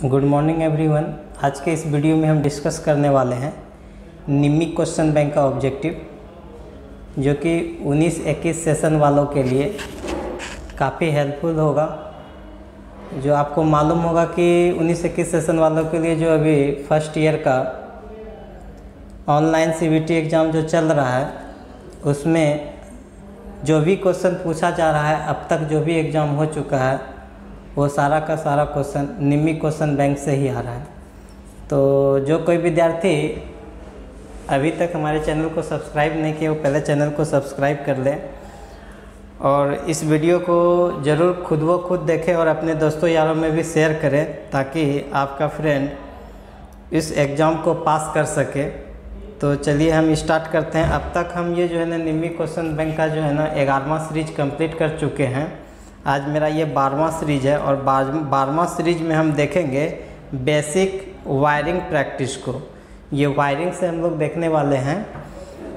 Good morning everyone. आज के इस वीडियो में हम डिस्कस करने वाले हैं निम्मी क्वेश्चन बैंक का ऑब्जेक्टिव, जो कि 19-21 सेशन वालों के लिए काफ़ी हेल्पफुल होगा। जो आपको मालूम होगा कि 19-21 सेशन वालों के लिए जो अभी फर्स्ट ईयर का ऑनलाइन सीबीटी एग्ज़ाम जो चल रहा है, उसमें जो भी क्वेश्चन पूछा जा रहा है, अब तक जो भी एग्ज़ाम हो चुका है, वो सारा का सारा क्वेश्चन निम्मी क्वेश्चन बैंक से ही आ रहा है। तो जो कोई विद्यार्थी अभी तक हमारे चैनल को सब्सक्राइब नहीं किया, वो पहले चैनल को सब्सक्राइब कर लें और इस वीडियो को ज़रूर खुद व खुद देखें और अपने दोस्तों यारों में भी शेयर करें, ताकि आपका फ्रेंड इस एग्ज़ाम को पास कर सके। तो चलिए हम स्टार्ट करते हैं। अब तक हम ये जो है ना निम्मी क्वेश्चन बैंक का जो है ना 11वां सीरीज कंप्लीट कर चुके हैं। आज मेरा ये 12वां सीरीज है और 12वां सीरीज में हम देखेंगे बेसिक वायरिंग प्रैक्टिस को। ये वायरिंग से हम लोग देखने वाले हैं।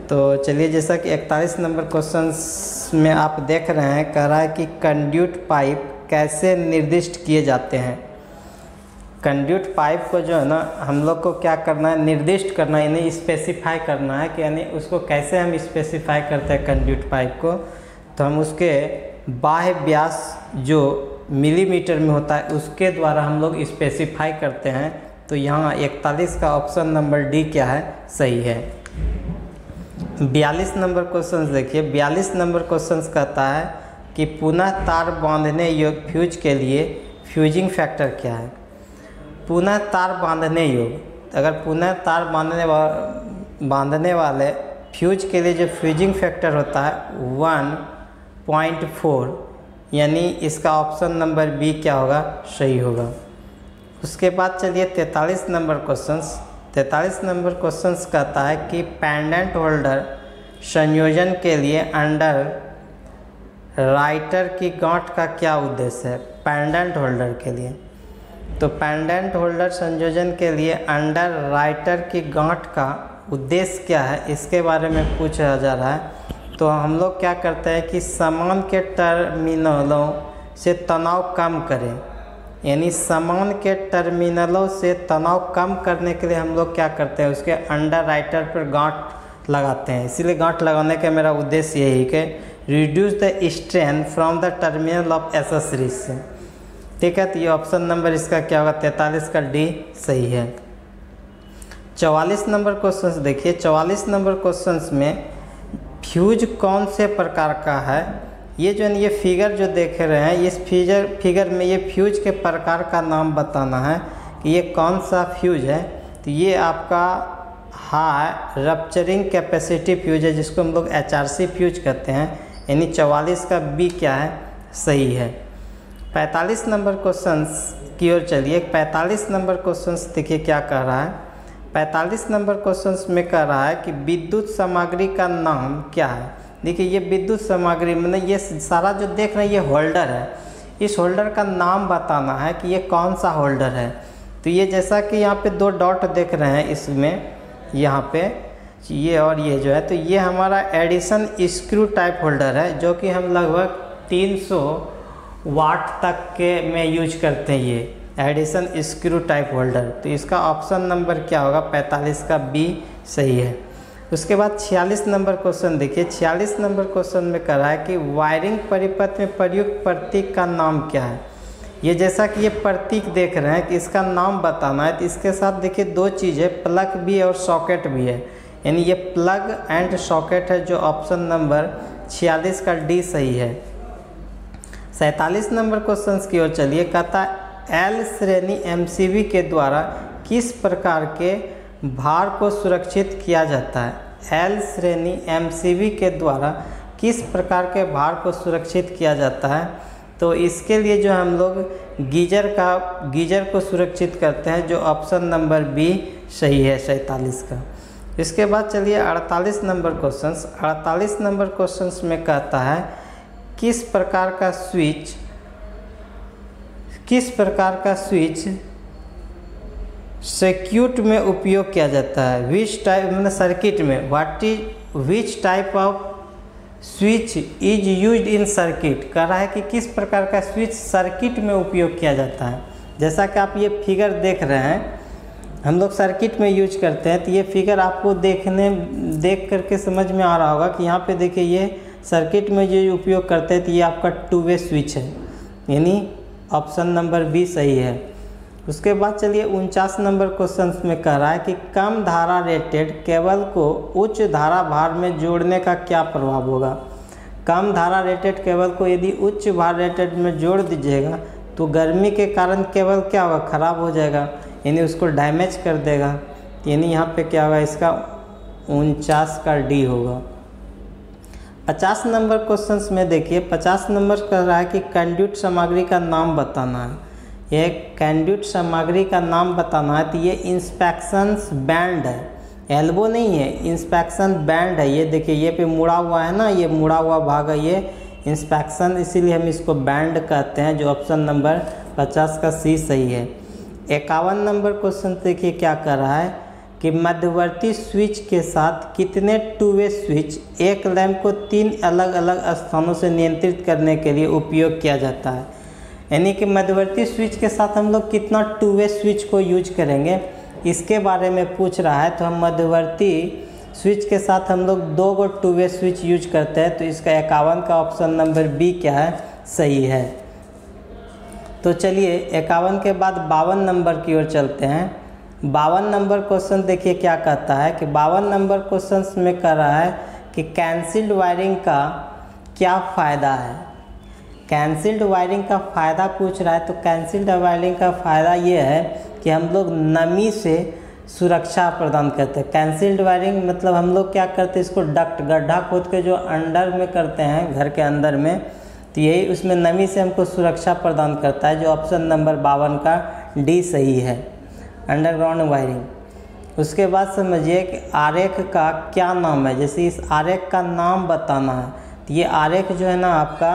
तो चलिए, जैसा कि 41 नंबर क्वेश्चंस में आप देख रहे हैं, कह रहा है कि कंड्यूट पाइप कैसे निर्दिष्ट किए जाते हैं। कंड्यूट पाइप को जो है ना हम लोग को क्या करना है, निर्दिष्ट करना है, यानी स्पेसिफाई करना है कि यानी उसको कैसे हम स्पेसिफाई करते हैं कंड्यूट पाइप को। तो हम उसके बाह्य व्यास जो मिलीमीटर में होता है उसके द्वारा हम लोग स्पेसिफाई करते हैं। तो यहाँ 41 का ऑप्शन नंबर डी क्या है, सही है। 42 नंबर क्वेश्चन देखिए। 42 नंबर क्वेश्चन कहता है कि पुनः तार बांधने योग्य फ्यूज के लिए फ्यूजिंग फैक्टर क्या है। पुनः तार बांधने योग्य, अगर पुनः तार बांधने वाले फ्यूज के लिए जो फ्यूजिंग फैक्टर होता है 1.4, यानी इसका ऑप्शन नंबर बी क्या होगा, सही होगा। उसके बाद चलिए 43 नंबर क्वेश्चंस। 43 नंबर क्वेश्चंस कहता है कि पेंडेंट होल्डर संयोजन के लिए अंडर राइटर की गांठ का क्या उद्देश्य है। पेंडेंट होल्डर के लिए, तो पेंडेंट होल्डर संयोजन के लिए अंडर राइटर की गांठ का उद्देश्य क्या है, इसके बारे में पूछा जा रहा है। तो हम लोग क्या करते हैं कि समान के टर्मिनलों से तनाव कम करें, यानी समान के टर्मिनलों से तनाव कम करने के लिए हम लोग क्या करते हैं, उसके अंडर राइटर पर गांठ लगाते हैं। इसीलिए गांठ लगाने का मेरा उद्देश्य यही कि reduce the strain from the terminal of accessories. ठीक है, तो ये ऑप्शन नंबर इसका क्या होगा, 43 का डी सही है। 44 नंबर क्वेश्चन देखिए। 44 नंबर क्वेश्चन में फ्यूज कौन से प्रकार का है। ये जो है ये फिगर जो देख रहे हैं, इस फिगर में ये फ्यूज के प्रकार का नाम बताना है कि ये कौन सा फ्यूज है। तो ये आपका हाई रप्चरिंग कैपेसिटी फ्यूज है, जिसको हम लोग HRC फ्यूज कहते हैं, यानी 44 का बी क्या है, सही है। 45 नंबर क्वेश्चंस की ओर चलिए। 45 नंबर क्वेश्चंस देखिए क्या कह रहा है। 45 नंबर क्वेश्चंस में कह रहा है कि विद्युत सामग्री का नाम क्या है। देखिए ये विद्युत सामग्री मतलब ये सारा जो देख रहे हैं ये होल्डर है। इस होल्डर का नाम बताना है कि ये कौन सा होल्डर है। तो ये जैसा कि यहाँ पे 2 डॉट देख रहे हैं, इसमें यहाँ पे ये और ये जो है, तो ये हमारा एडिशन स्क्रू टाइप होल्डर है, जो कि हम लगभग 300 वाट तक के में यूज करते हैं, ये एडिशन स्क्रू टाइप होल्डर। तो इसका ऑप्शन नंबर क्या होगा, 45 का बी सही है। उसके बाद 46 नंबर क्वेश्चन देखिए। 46 नंबर क्वेश्चन में कह रहा है कि वायरिंग परिपथ में प्रयुक्त प्रतीक का नाम क्या है। ये जैसा कि ये प्रतीक देख रहे हैं कि इसका नाम बताना है, तो इसके साथ देखिए 2 चीज़ें, प्लग भी और सॉकेट भी है, यानी ये प्लग एंड सॉकेट है, जो ऑप्शन नंबर 46 का डी सही है। 47 नंबर क्वेश्चन की ओर चलिए। कहता है एल श्रेणी MCB के द्वारा किस प्रकार के भार को सुरक्षित किया जाता है। एल श्रेणी MCB के द्वारा किस प्रकार के भार को सुरक्षित किया जाता है। तो इसके लिए जो हम लोग गीजर को सुरक्षित करते हैं, जो ऑप्शन नंबर बी सही है 47 का। इसके बाद चलिए 48 नंबर क्वेश्चंस। 48 नंबर क्वेश्चंस में कहता है किस प्रकार का स्विच सर्किट में उपयोग किया जाता है। विच टाइप मतलब सर्किट में, which type off switch is used in circuit. कह रहा है कि किस प्रकार का स्विच सर्किट में उपयोग किया जाता है। जैसा कि आप ये फिगर देख रहे हैं, हम लोग सर्किट में यूज करते हैं, तो ये फिगर आपको देख करके समझ में आ रहा होगा कि यहाँ पे देखिए ये सर्किट में जो उपयोग करते हैं, तो ये आपका 2 वे स्विच है, यानी ऑप्शन नंबर बी सही है। उसके बाद चलिए 49 नंबर क्वेश्चन में कह रहा है कि कम धारा रेटेड केबल को उच्च धारा भार में जोड़ने का क्या प्रभाव होगा। कम धारा रेटेड केबल को यदि उच्च भार रेटेड में जोड़ दीजिएगा तो गर्मी के कारण केबल क्या होगा, ख़राब हो जाएगा, यानी उसको डैमेज कर देगा। यानी यहाँ पे क्या होगा, इसका 49 का डी होगा। 50 नंबर क्वेश्चन में देखिए 50 नंबर कह रहा है कि कंड्यूट सामग्री का नाम बताना है। ये कंड्यूट सामग्री का नाम बताना है, तो ये इंस्पेक्शन बैंड है, एल्बो नहीं है, इंस्पेक्शन बैंड है। ये देखिए ये पे मुड़ा हुआ है ना, ये मुड़ा हुआ भाग है, ये इंस्पेक्शन, इसीलिए हम इसको बैंड कहते हैं, जो ऑप्शन नंबर 50 का सी सही है। 51 नंबर क्वेश्चन देखिए क्या कर रहा है कि मध्यवर्ती स्विच के साथ कितने 2 वे स्विच एक लैंप को 3 अलग अलग स्थानों से नियंत्रित करने के लिए उपयोग किया जाता है। यानी कि मध्यवर्ती स्विच के साथ हम लोग कितना 2 वे स्विच को यूज करेंगे, इसके बारे में पूछ रहा है। तो हम मध्यवर्ती स्विच के साथ हम लोग 2 गो 2 वे स्विच यूज करते हैं, तो इसका 51 का ऑप्शन नंबर बी क्या है, सही है। तो चलिए 51 के बाद 52 नंबर की ओर चलते हैं। 52 नंबर क्वेश्चन देखिए क्या कहता है कि 52 नंबर क्वेश्चन में कह रहा है कि कैंसिल्ड वायरिंग का क्या फ़ायदा है। कैंसिल्ड वायरिंग का फ़ायदा पूछ रहा है, तो कैंसिल्ड वायरिंग का फ़ायदा ये है कि हम लोग नमी से सुरक्षा प्रदान करते हैं। कैंसिल्ड वायरिंग मतलब हम लोग क्या करते हैं, इसको डक्ट गड्ढा खोद के जो अंडर में करते हैं घर के अंदर में, तो यही उसमें नमी से हमको सुरक्षा प्रदान करता है, जो ऑप्शन नंबर 52 का डी सही है, अंडरग्राउंड वायरिंग। उसके बाद समझिए कि आरेख का क्या नाम है, जैसे इस आरेख का नाम बताना है। तो ये आरेख जो है ना आपका,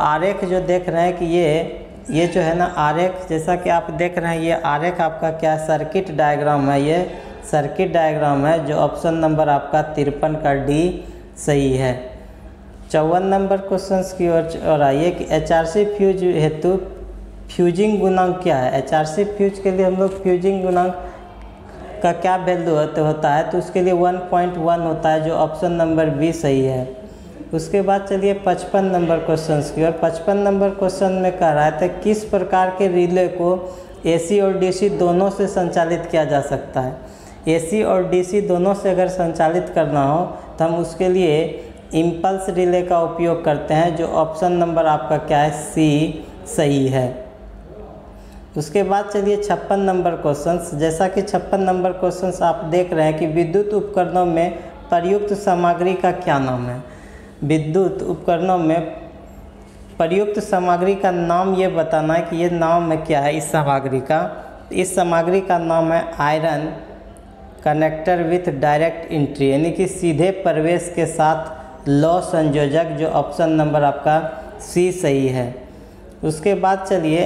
आरेख जो देख रहे हैं कि ये जो है ना आरेख, जैसा कि आप देख रहे हैं ये आरेख आपका क्या सर्किट डायग्राम है, ये सर्किट डायग्राम है, जो ऑप्शन नंबर आपका 53 का डी सही है। 54 नंबर क्वेश्चन की ओर आइए कि HRC फ्यूज हेतु फ्यूजिंग गुणांक क्या है। HRC फ्यूज के लिए हम लोग फ्यूजिंग गुणांक का क्या वैल्यू होता है, तो उसके लिए 1.1 होता है, जो ऑप्शन नंबर बी सही है। उसके बाद चलिए 55 नंबर क्वेश्चन की ओर। 55 नंबर क्वेश्चन में कह रहा है किस प्रकार के रिले को AC और DC दोनों से संचालित किया जा सकता है। AC और DC दोनों से अगर संचालित करना हो तो हम उसके लिए इम्पल्स रिले का उपयोग करते हैं, जो ऑप्शन नंबर आपका क्या है, सी सही है। उसके बाद चलिए 56 नंबर क्वेश्चन। जैसा कि 56 नंबर क्वेश्चन आप देख रहे हैं कि विद्युत उपकरणों में प्रयुक्त सामग्री का क्या नाम है। विद्युत उपकरणों में प्रयुक्त सामग्री का नाम ये बताना है कि ये नाम है क्या है इस सामग्री का। इस सामग्री का नाम है iron connector with direct entry, यानी कि सीधे प्रवेश के साथ लौ संयोजक, जो ऑप्शन नंबर आपका सी सही है। उसके बाद चलिए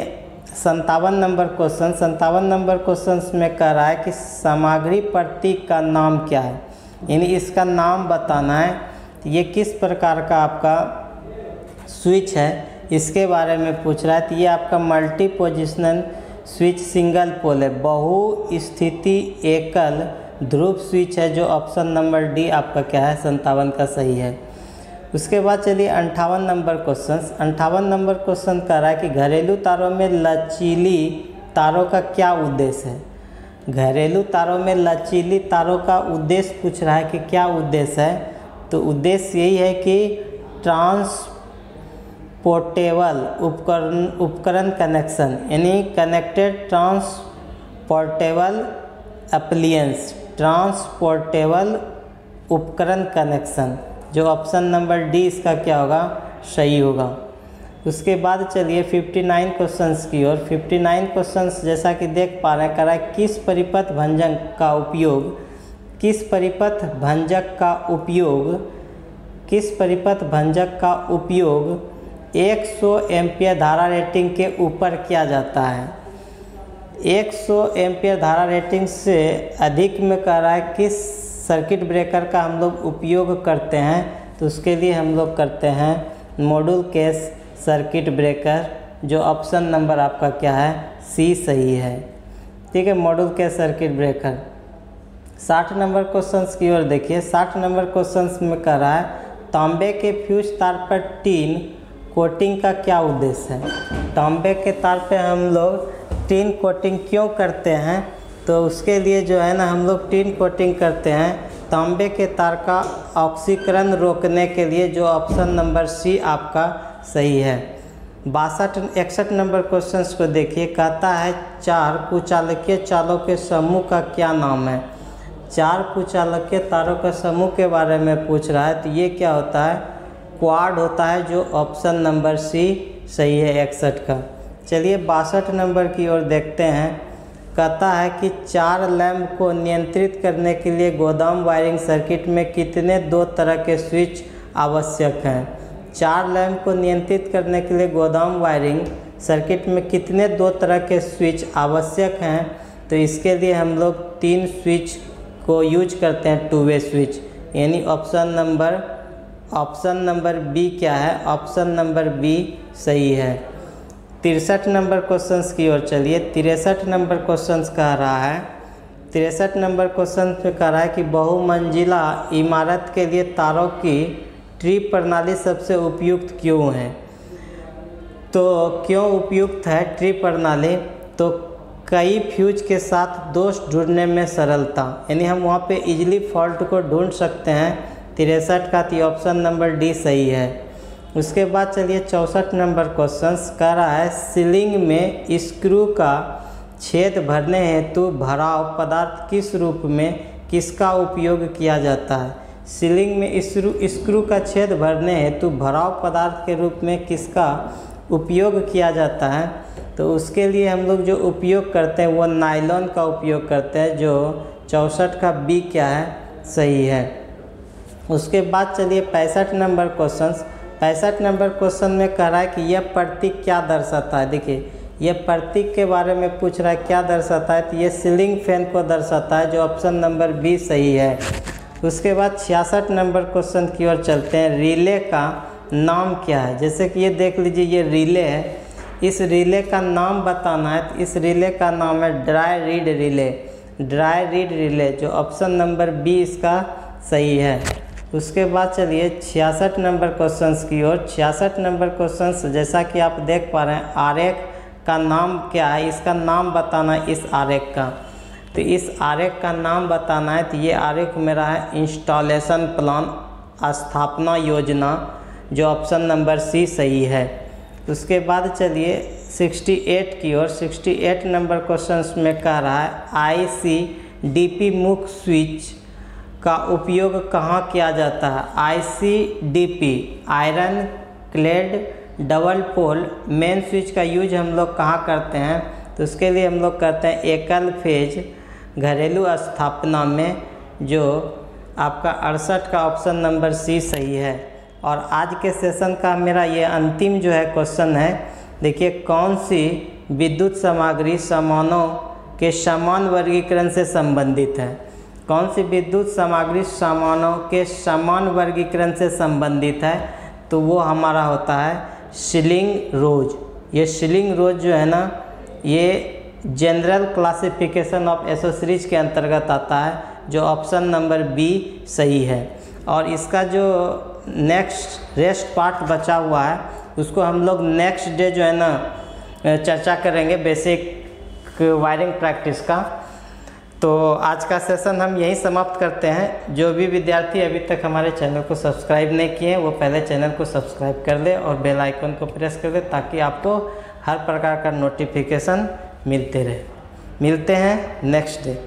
57 नंबर क्वेश्चन। 57 नंबर क्वेश्चन में कह रहा है कि सामग्री प्रतीक का नाम क्या है, यानी इसका नाम बताना है। ये किस प्रकार का आपका स्विच है, इसके बारे में पूछ रहा है। तो ये आपका multi positional switch single pole है, बहु स्थिति एकल ध्रुव स्विच है, जो ऑप्शन नंबर डी आपका क्या है, 57 का सही है। उसके बाद चलिए 58 नंबर क्वेश्चन। 58 नंबर क्वेश्चन कह रहा है कि घरेलू तारों में लचीली तारों का क्या उद्देश्य है। घरेलू तारों में लचीली तारों का उद्देश्य पूछ रहा है कि क्या उद्देश्य है, तो उद्देश्य यही है कि ट्रांसपोर्टेबल उपकरण कनेक्शन, यानी कनेक्टेड ट्रांसपोर्टेबल एप्लियंस, ट्रांसपोर्टेबल उपकरण कनेक्शन, जो ऑप्शन नंबर डी इसका क्या होगा, सही होगा। उसके बाद चलिए 59 क्वेश्चंस की ओर। 59 क्वेश्चंस जैसा कि देख पा रहे हैं, करा किस परिपथ भंजक का उपयोग, किस परिपथ भंजक का उपयोग, किस परिपथ भंजक का उपयोग 100 एम्पियर धारा रेटिंग के ऊपर किया जाता है। 100 एम्पियर धारा रेटिंग से अधिक में कह रहा है किस सर्किट ब्रेकर का हम लोग उपयोग करते हैं, तो उसके लिए हम लोग करते हैं मॉड्यूल केस सर्किट ब्रेकर जो ऑप्शन नंबर आपका क्या है, सी सही है। ठीक है, मॉड्यूल के सर्किट ब्रेकर। 60 नंबर क्वेश्चंस की ओर देखिए। 60 नंबर क्वेश्चंस में कह रहा है तांबे के फ्यूज तार पर टीन कोटिंग का क्या उद्देश्य है। तांबे के तार पे हम लोग टीन कोटिंग क्यों करते हैं, तो उसके लिए जो है ना हम लोग टीन कोटिंग करते हैं तांबे के तार का ऑक्सीकरण रोकने के लिए, जो ऑप्शन नंबर सी आपका सही है। 61 नंबर क्वेश्चंस को देखिए। कहता है 4 कुचालकीय चालों के समूह का क्या नाम है। 4 कुचालकीय तारों का समूह के बारे में पूछ रहा है, तो ये क्या होता है, क्वाड होता है, जो ऑप्शन नंबर सी सही है 61 का। चलिए 62 नंबर की ओर देखते हैं। कहता है कि 4 लैंप को नियंत्रित करने के लिए गोदाम वायरिंग सर्किट में कितने 2 तरह के स्विच आवश्यक हैं। 4 लैंप को नियंत्रित करने के लिए गोदाम वायरिंग सर्किट में कितने 2 तरह के स्विच आवश्यक हैं, तो इसके लिए हम लोग 3 स्विच को यूज करते हैं, 2 वे स्विच, यानी ऑप्शन नंबर बी क्या है, ऑप्शन नंबर बी सही है। 63 नंबर क्वेश्चंस की ओर चलिए। 63 नंबर क्वेश्चंस कह रहा है, 63 नंबर क्वेश्चन पे कह रहा है कि बहुमंजिला इमारत के लिए तारों की ट्री प्रणाली सबसे उपयुक्त क्यों है। तो क्यों उपयुक्त है ट्री प्रणाली, तो कई फ्यूज के साथ दोष ढूंढने में सरलता, यानी हम वहाँ पे इजीली फॉल्ट को ढूंढ सकते हैं। 63 का तो ऑप्शन नंबर डी सही है। उसके बाद चलिए 64 नंबर क्वेश्चंस कह रहा है सीलिंग में स्क्रू का छेद भरने हेतु भराव पदार्थ किस रूप में किसका उपयोग किया जाता है। सीलिंग में स्क्रू का छेद भरने हेतु भराव पदार्थ के रूप में किसका उपयोग किया जाता है, तो उसके लिए हम लोग जो उपयोग करते हैं वो नायलॉन का उपयोग करते हैं, जो 64 का बी क्या है, सही है। उसके बाद चलिए 65 नंबर क्वेश्चंस। 65 नंबर क्वेश्चन में कह रहा है कि यह प्रतीक क्या दर्शाता है। देखिए यह प्रतीक के बारे में पूछ रहा है क्या दर्शाता है, तो ये सीलिंग फैन को दर्शाता है, जो ऑप्शन नंबर बी सही है। उसके बाद 66 नंबर क्वेश्चन की ओर चलते हैं। रिले का नाम क्या है। जैसे कि ये देख लीजिए ये रिले है, इस रिले का नाम बताना है, तो इस रिले का नाम है dry read relay, dry read relay, जो ऑप्शन नंबर बी इसका सही है। उसके बाद चलिए 66 नंबर क्वेश्चंस की ओर। 66 नंबर क्वेश्चंस जैसा कि आप देख पा रहे हैं, आरेख का नाम क्या है, इसका नाम बताना है इस आरेख का, तो इस आरेख का नाम बताना है, तो ये आरेख मेरा है इंस्टॉलेशन प्लान, स्थापना योजना, जो ऑप्शन नंबर सी सही है। उसके बाद चलिए 68 की ओर। 68 नंबर क्वेश्चंस में कह रहा है ICDP मुख्य स्विच का उपयोग कहाँ किया जाता है। ICDP iron clad double pole main switch का यूज हम लोग कहाँ करते हैं, तो उसके लिए हम लोग करते हैं एकल फेज घरेलू स्थापना में, जो आपका 68 का ऑप्शन नंबर सी सही है। और आज के सेशन का मेरा ये अंतिम जो है क्वेश्चन है। देखिए कौन सी विद्युत सामग्री सामानों के समान वर्गीकरण से संबंधित है। कौन सी विद्युत सामग्री सामानों के समान वर्गीकरण से संबंधित है, तो वो हमारा होता है शिलिंग रोज। ये शिलिंग रोज जो है ना, ये जनरल क्लासिफिकेशन ऑफ एसोसीरीज के अंतर्गत आता है, जो ऑप्शन नंबर बी सही है। और इसका जो नेक्स्ट रेस्ट पार्ट बचा हुआ है उसको हम लोग नेक्स्ट डे जो है ना चर्चा करेंगे, बेसिक वायरिंग प्रैक्टिस का। तो आज का सेशन हम यहीं समाप्त करते हैं। जो भी विद्यार्थी अभी तक हमारे चैनल को सब्सक्राइब नहीं किए वो पहले चैनल को सब्सक्राइब कर ले और बेल आइकन को प्रेस कर ले, ताकि आपको हर प्रकार का नोटिफिकेशन मिलते रहे। मिलते हैं नेक्स्ट डे।